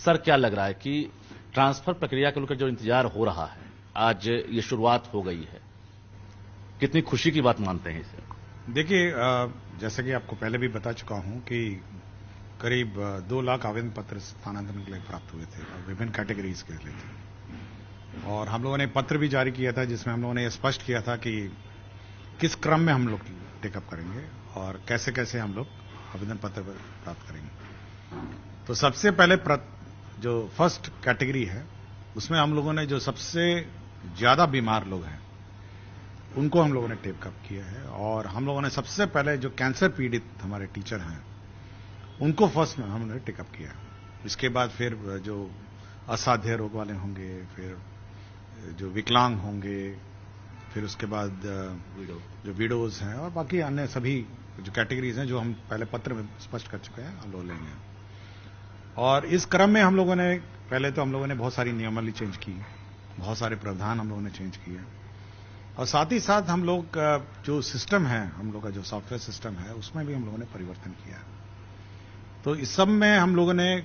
Sir, क्या लग रहा है कि ट्रांसफर प्रक्रिया को लेकर जो इंतजार हो रहा है, आज ये शुरुआत हो गई है, कितनी खुशी की बात मानते हैं इसे? देखिए, जैसे कि आपको पहले भी बता चुका हूं कि करीब 2 लाख आवेदन पत्र स्थानांतरण के लिए प्राप्त हुए थे और विभिन्न कैटेगरीज के लिए थे। और हम लोगों ने पत्र भी जारी किया था जिसमें हम लोगों ने स्पष्ट किया था कि किस क्रम में हम लोग टेकअप करेंगे और कैसे कैसे हम लोग आवेदन पत्र प्राप्त करेंगे। तो सबसे पहले जो फर्स्ट कैटेगरी है उसमें हम लोगों ने जो सबसे ज्यादा बीमार लोग हैं उनको हम लोगों ने टेकअप किया है। और हम लोगों ने सबसे पहले जो कैंसर पीड़ित हमारे टीचर हैं उनको फर्स्ट में हमने टेकअप किया। इसके बाद फिर जो असाध्य रोग वाले होंगे, फिर जो विकलांग होंगे, फिर उसके बाद जो विडोज हैं और बाकी अन्य सभी जो कैटेगरीज हैं जो हम पहले पत्र में स्पष्ट कर चुके हैं, हम लोग लेंगे। और इस क्रम में हम लोगों ने पहले तो हम लोगों ने बहुत सारी नियमावली चेंज की, बहुत सारे प्रावधान हम लोगों ने चेंज किए और साथ ही साथ हम लोग जो सिस्टम है, हम लोग का जो सॉफ्टवेयर सिस्टम है उसमें भी हम लोगों ने परिवर्तन किया। तो इस सब में हम लोगों ने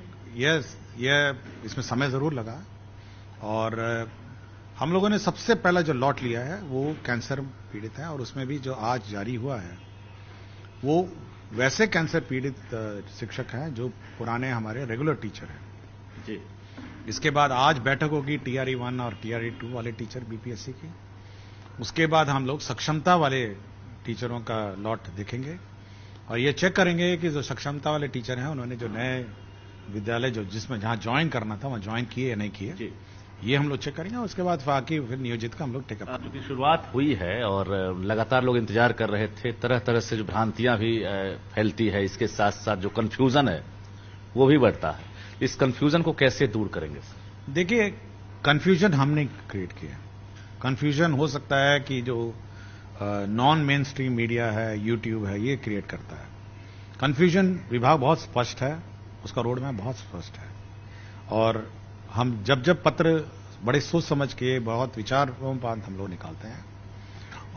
इसमें समय जरूर लगा और हम लोगों ने सबसे पहला जो लॉट लिया है वो कैंसर पीड़ित है और उसमें भी जो आज जारी हुआ है वो वैसे कैंसर पीड़ित शिक्षक हैं जो पुराने हमारे रेगुलर टीचर हैं जी। इसके बाद आज बैठक होगी TRE 1 और TRE 2 वाले टीचर BPSC की। उसके बाद हम लोग सक्षमता वाले टीचरों का लॉट देखेंगे और ये चेक करेंगे कि जो सक्षमता वाले टीचर हैं उन्होंने जो नए विद्यालय जिसमें जहां ज्वाइन करना था वहां ज्वाइन किए या नहीं किए, ये हम लोग चेक करेंगे। उसके बाद बाकी फिर नियोजित का हम लोग टेकअप करेंगे। क्योंकि शुरुआत हुई है और लगातार लोग इंतजार कर रहे थे, तरह तरह से जो भ्रांतियां भी फैलती है, इसके साथ साथ जो कंफ्यूजन है वो भी बढ़ता है। इस कंफ्यूजन को कैसे दूर करेंगे? देखिए, कंफ्यूजन हमने क्रिएट किया। कंफ्यूजन हो सकता है कि जो नॉन मेन स्ट्रीम मीडिया है, यूट्यूब है, ये क्रिएट करता है। कंफ्यूजन विभाग बहुत स्पष्ट है, उसका रोड मैप बहुत स्पष्ट है और हम जब पत्र बड़े सोच समझ के बहुत विचारों हम लोग निकालते हैं।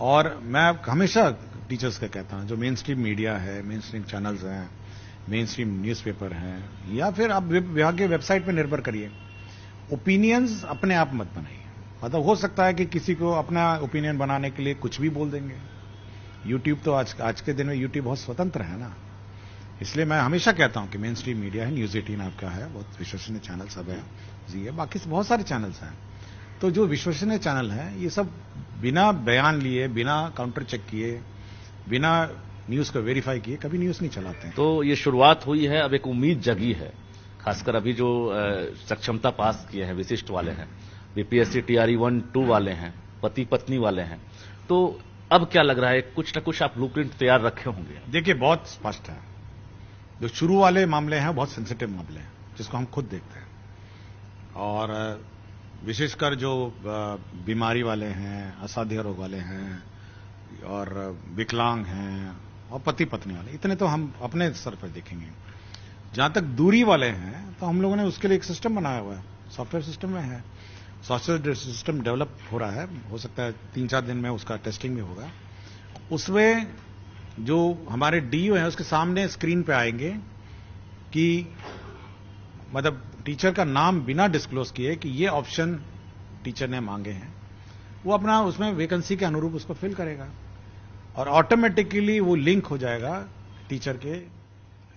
और मैं हमेशा टीचर्स का कहता हूं, जो मेन स्ट्रीम मीडिया है, मेन स्ट्रीम चैनल्स हैं, मेन स्ट्रीम न्यूज़पेपर हैं या फिर आप विभाग के वेबसाइट पर निर्भर करिए, ओपिनियंस अपने आप मत बनाइए। मतलब हो सकता है कि किसी को अपना ओपिनियन बनाने के लिए कुछ भी बोल देंगे। यूट्यूब तो आज के दिन में यूट्यूब बहुत स्वतंत्र है ना, इसलिए मैं हमेशा कहता हूं कि मेन स्ट्रीम मीडिया है, न्यूज़ 18 आपका है, बहुत विश्वसनीय चैनल सब है जी है, बाकी बहुत सारे चैनल्स हैं। तो जो विश्वसनीय चैनल हैं ये सब बिना बयान लिए, बिना काउंटर चेक किए, बिना न्यूज को वेरीफाई किए कभी न्यूज नहीं चलाते हैं। तो ये शुरुआत हुई है, अब एक उम्मीद जगी है, खासकर अभी जो सक्षमता पास किए हैं, विशिष्ट वाले हैं, BPSC TRE 1, 2 वाले हैं, पति पत्नी वाले हैं, तो अब क्या लग रहा है, कुछ न कुछ आप ब्लूप्रिंट तैयार रखे होंगे? देखिए, बहुत स्पष्ट है। जो शुरू वाले मामले हैं बहुत सेंसिटिव मामले हैं जिसको हम खुद देखते हैं और विशेषकर जो बीमारी वाले हैं, असाध्य रोग वाले हैं और विकलांग हैं और पति पत्नी वाले, इतने तो हम अपने स्तर पर देखेंगे। जहां तक दूरी वाले हैं तो हम लोगों ने उसके लिए एक सिस्टम बनाया हुआ है, सॉफ्टवेयर सिस्टम में है, सॉफ्टवेयर सिस्टम डेवलप हो रहा है, हो सकता है 3-4 दिन में उसका टेस्टिंग भी होगा। उसमें जो हमारे DO हैं उसके सामने स्क्रीन पे आएंगे कि मतलब टीचर का नाम बिना डिस्क्लोज किए कि ये ऑप्शन टीचर ने मांगे हैं, वो अपना उसमें वैकेंसी के अनुरूप उसको फिल करेगा और ऑटोमेटिकली वो लिंक हो जाएगा टीचर के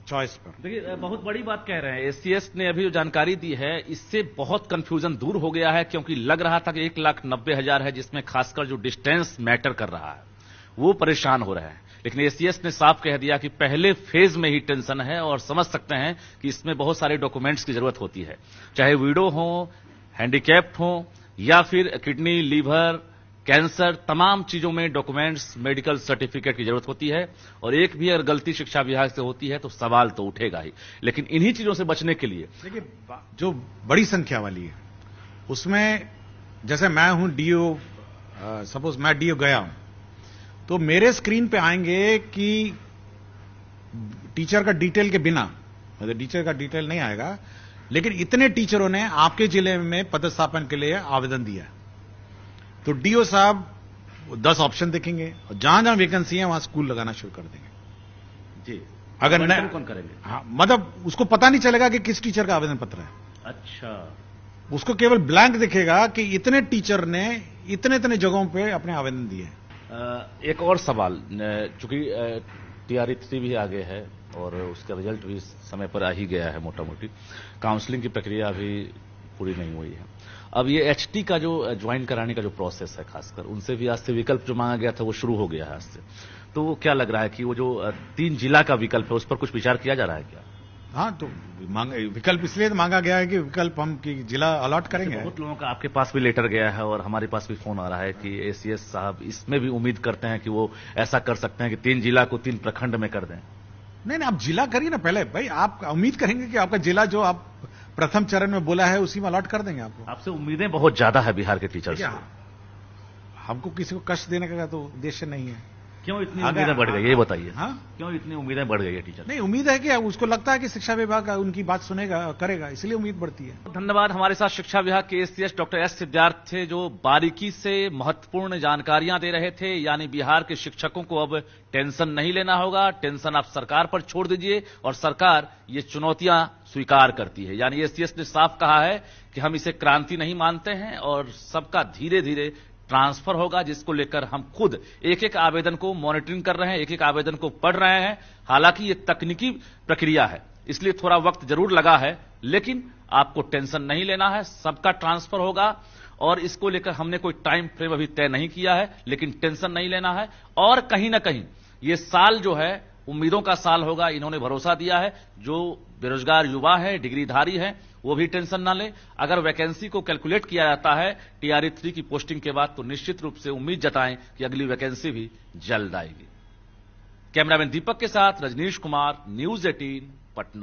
चॉइस पर। देखिए, बहुत बड़ी बात कह रहे हैं, SCS ने अभी जो जानकारी दी है इससे बहुत कंफ्यूजन दूर हो गया है, क्योंकि लग रहा था कि 1,90,000 है जिसमें खासकर जो डिस्टेंस मैटर कर रहा है वो परेशान हो रहे हैं। लेकिन SCS ने साफ कह दिया कि पहले फेज में ही टेंशन है और समझ सकते हैं कि इसमें बहुत सारे डॉक्यूमेंट्स की जरूरत होती है, चाहे विडो हो, हैंडीकैप्ड हो या फिर किडनी, लीवर, कैंसर, तमाम चीजों में डॉक्यूमेंट्स, मेडिकल सर्टिफिकेट की जरूरत होती है और एक भी अगर गलती शिक्षा विभाग से होती है तो सवाल तो उठेगा ही। लेकिन इन्हीं चीजों से बचने के लिए देखिए, जो बड़ी संख्या वाली है उसमें जैसे मैं हूं DO, सपोज मैं DO गया हूं तो मेरे स्क्रीन पे आएंगे कि टीचर का डिटेल के बिना, मतलब टीचर का डिटेल नहीं आएगा, लेकिन इतने टीचरों ने आपके जिले में पदस्थापन के लिए आवेदन दिया, तो DO साहब 10 ऑप्शन देखेंगे और जहां जहां वैकेंसी है वहां स्कूल लगाना शुरू कर देंगे जी। अगर कौन करेंगे? हाँ, मतलब उसको पता नहीं चलेगा कि किस टीचर का आवेदन पत्र है। अच्छा, उसको केवल ब्लैंक दिखेगा कि इतने टीचर ने इतने इतने जगहों पे अपने आवेदन दिए। एक और सवाल, चूंकि TRE-3 भी आगे है और उसका रिजल्ट भी समय पर आ ही गया है, मोटा मोटी काउंसलिंग की प्रक्रिया अभी पूरी नहीं हुई है। अब ये HT का जो ज्वाइन कराने का जो प्रोसेस है, खासकर उनसे भी आज से विकल्प जो मांगा गया था वो शुरू हो गया है आज से। तो वो क्या लग रहा है कि वो जो 3 जिला का विकल्प है उस पर कुछ विचार किया जा रहा है क्या? हाँ, तो विकल्प इसलिए तो मांगा गया है कि विकल्प हम कि जिला अलॉट करेंगे। बहुत लोगों का आपके पास भी लेटर गया है और हमारे पास भी फोन आ रहा है कि ACS साहब इसमें भी उम्मीद करते हैं कि वो ऐसा कर सकते हैं कि 3 जिला को 3 प्रखंड में कर दें। नहीं, आप जिला करिए ना पहले भाई। आप उम्मीद करेंगे कि आपका जिला जो आप प्रथम चरण में बोला है उसी में अलॉट कर देंगे आपको। आपसे उम्मीदें बहुत ज्यादा है बिहार के टीचर्स से। हमको किसी को कष्ट देने का तो उद्देश्य नहीं है। क्यों इतनी उम्मीदें बढ़ गई, ये बताइए। हाँ, क्यों इतनी उम्मीदें बढ़ गई है टीचर? नहीं, उम्मीद है कि उसको लगता है कि शिक्षा विभाग उनकी बात सुनेगा, करेगा, इसलिए उम्मीद बढ़ती है। धन्यवाद। हमारे साथ शिक्षा विभाग के ACS डॉक्टर S सिद्धार्थ थे, जो बारीकी से महत्वपूर्ण जानकारियां दे रहे थे। यानी बिहार के शिक्षकों को अब टेंशन नहीं लेना होगा, टेंशन आप सरकार पर छोड़ दीजिए और सरकार ये चुनौतियां स्वीकार करती है। यानी ACS ने साफ कहा है कि हम इसे क्रांति नहीं मानते हैं और सबका धीरे धीरे ट्रांसफर होगा, जिसको लेकर हम खुद एक एक आवेदन को मॉनिटरिंग कर रहे हैं, एक एक आवेदन को पढ़ रहे हैं। हालांकि ये तकनीकी प्रक्रिया है, इसलिए थोड़ा वक्त जरूर लगा है, लेकिन आपको टेंशन नहीं लेना है, सबका ट्रांसफर होगा। और इसको लेकर हमने कोई टाइम फ्रेम अभी तय नहीं किया है, लेकिन टेंशन नहीं लेना है। और कहीं ना कहीं ये साल जो है उम्मीदों का साल होगा, इन्होंने भरोसा दिया है। जो बेरोजगार युवा है, डिग्रीधारी है, वो भी टेंशन ना ले। अगर वैकेंसी को कैलकुलेट किया जाता है TRE-3 की पोस्टिंग के बाद, तो निश्चित रूप से उम्मीद जताएं कि अगली वैकेंसी भी जल्द आएगी। कैमरामैन दीपक के साथ रजनीश कुमार, News 18 पटना।